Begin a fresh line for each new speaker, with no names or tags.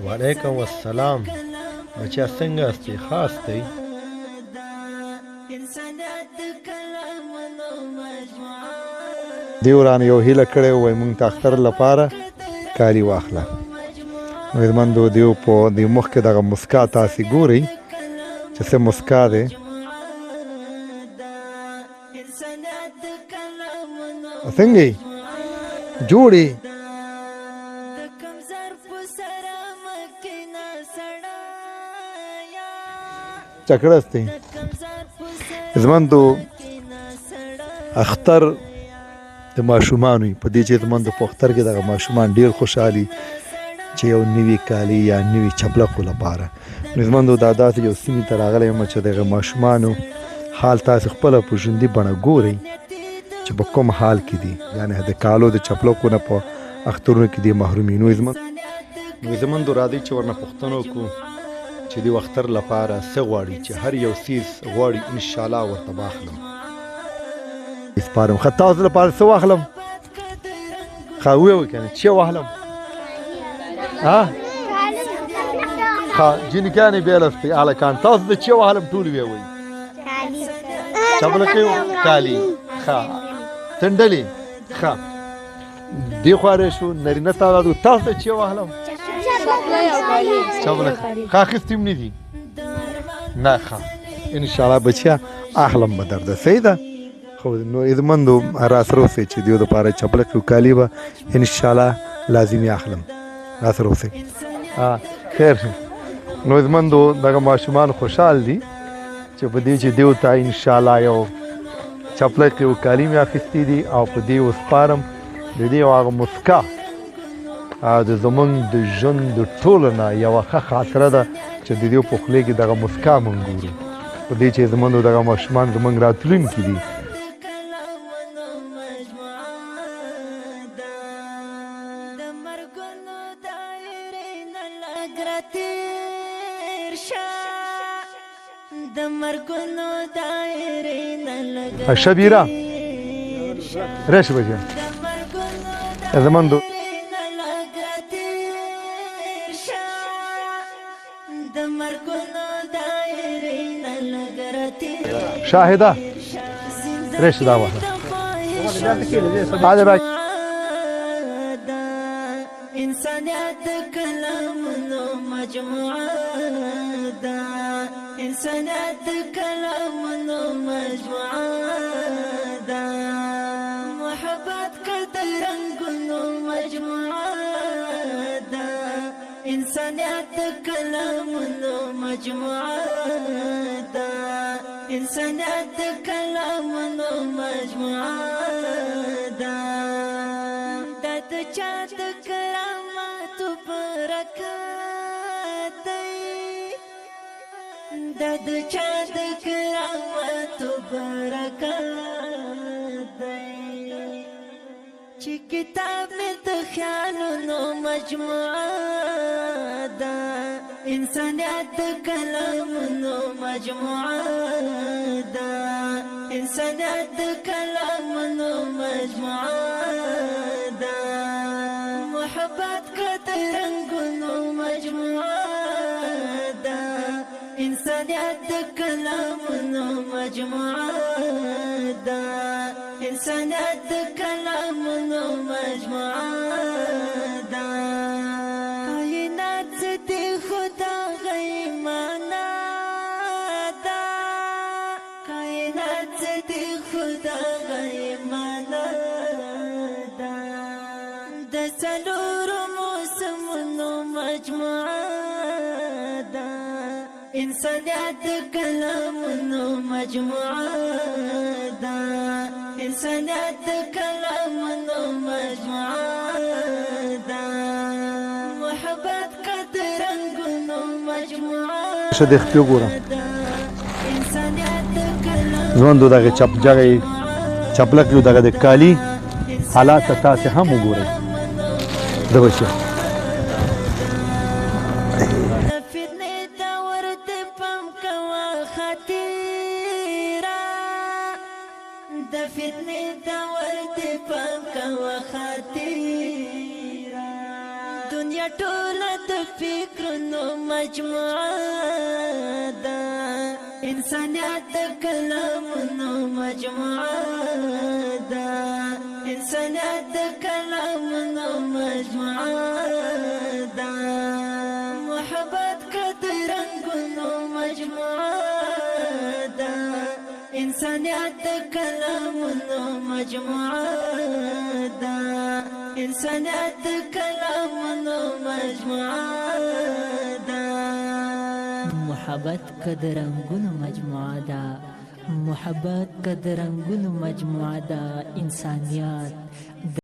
وعلیکم السلام. بچیا څنګه استي؟ خاص دی.
دی ورانه یو هیله کړې وای مونږ ته اختر لپاره کالي واخله. عزتمندو دیو په دې مخ کې دغه مسکا تاسې ګورئ چې څه مسکا دی. څنګه یې جوړې چکړستی عزتمندو اختر د ماشومانو په دې چې عزتمندو په اختر کې دغه ماشومان ډیر خوشحالي چې یو نوي کالي یا نوي چپلکو لپاره. عزتمندو دا داسې یو سیمې ته راغلی یم چې دغه ماشومانو حال تاسې خپله په ژوندي بڼه ګورئ چې په کوم حال کې دي، یعنې د کالو د چپلکو نه په اخترونو کې دي محرومي. نو عزتمندو راځئ چې ورنه پوښتنه وکړو چې د اختر لپاره څه غواړي، چې هر یو څیز غواړي انشاءالله ورته واخلم. سپارم ښه تاسو لپاره څه واخلم؟ ښه ووایئ که نه چې واخلم؟ ښه جینکیانې بېلستی هلکان تاسو د چې واخلم ټول ویې چپلکې کالي ښه تنډلې ښه دې خوا شو نرینه تعداد تاسو د چې واخلم؟ چپلک ښه اخیستي هم نه دي نه ښه انشاءالله بچیا اخلم به درده صحیح ده. خو نو عزتمندو راسره اوسئ چې دیو دپاره چپلک او کالي به انشاءالله لازمي اخلم. راسره اوسئ خیر. نو عزتمندو دغه ماشومان خوشحال دي چې په دې چې دیو ته انشاءالله یو چپلک او کالي مې اخیستي دي او په دې وسپارم د دې یو هغه مسکا د زمونږ د ژوند د ټولو نه یوه ښه خاطره ده چې د دې په خولې کې دغه مسکا مونږ ګورو په دې چې زمونږ دغه ماشومان زمونږ راتلونکي دي. شبیره رش بجه عزتمندو شاهده رش دا واحد هذا باقي انسانيت كلامنا مجموعه دا انسانيت كلامنا مجموعه دا محبت كدرنگنا مجموعه دا انسانيت كلامنا مجموعه دا انسانيت كلامنا مجموعه دا د چا د کرامات برکات دی د چا د کرامات برکات دی چې کتاب مې د خیالونو مجموعه ده انسانیت د کلامونو مجموعه ده انسانیت د کلامونو مجموعه ده محبت کده رنگونو مجموعه ده انسانیت د کلامونو مجموعه ده انسانیت د کلامونو مجموعه ده کائنات زدی خدا غیمانا ده کائنات زدی خدا غیمانا ده د څلورو موسمونو مجموعه ده انسانیت د کلامونو مجموعه ده انسانیت د کلامونو مجموعه ده محبت قدر رنگونو مجموعه شدیخ پیو ګورم ژوندو دغه چپلک یو دغه د کالي حالات تاسې هم وګورئ د بچو
د فتنې دور دې پام
ټوله د فکرونو مجموعه ده انسانیت د کلامونو مجموعه ده انسانیت د کلامونو مجموعه ده محبت کده رنگونو مجموعه ده انسانیت د کلامونو مجموعه ده انسانیت د کلامونو مجموعه ده
محبت کده رنگونو مجموعه ده محبت کده رنگونو مجموعه ده انسانیت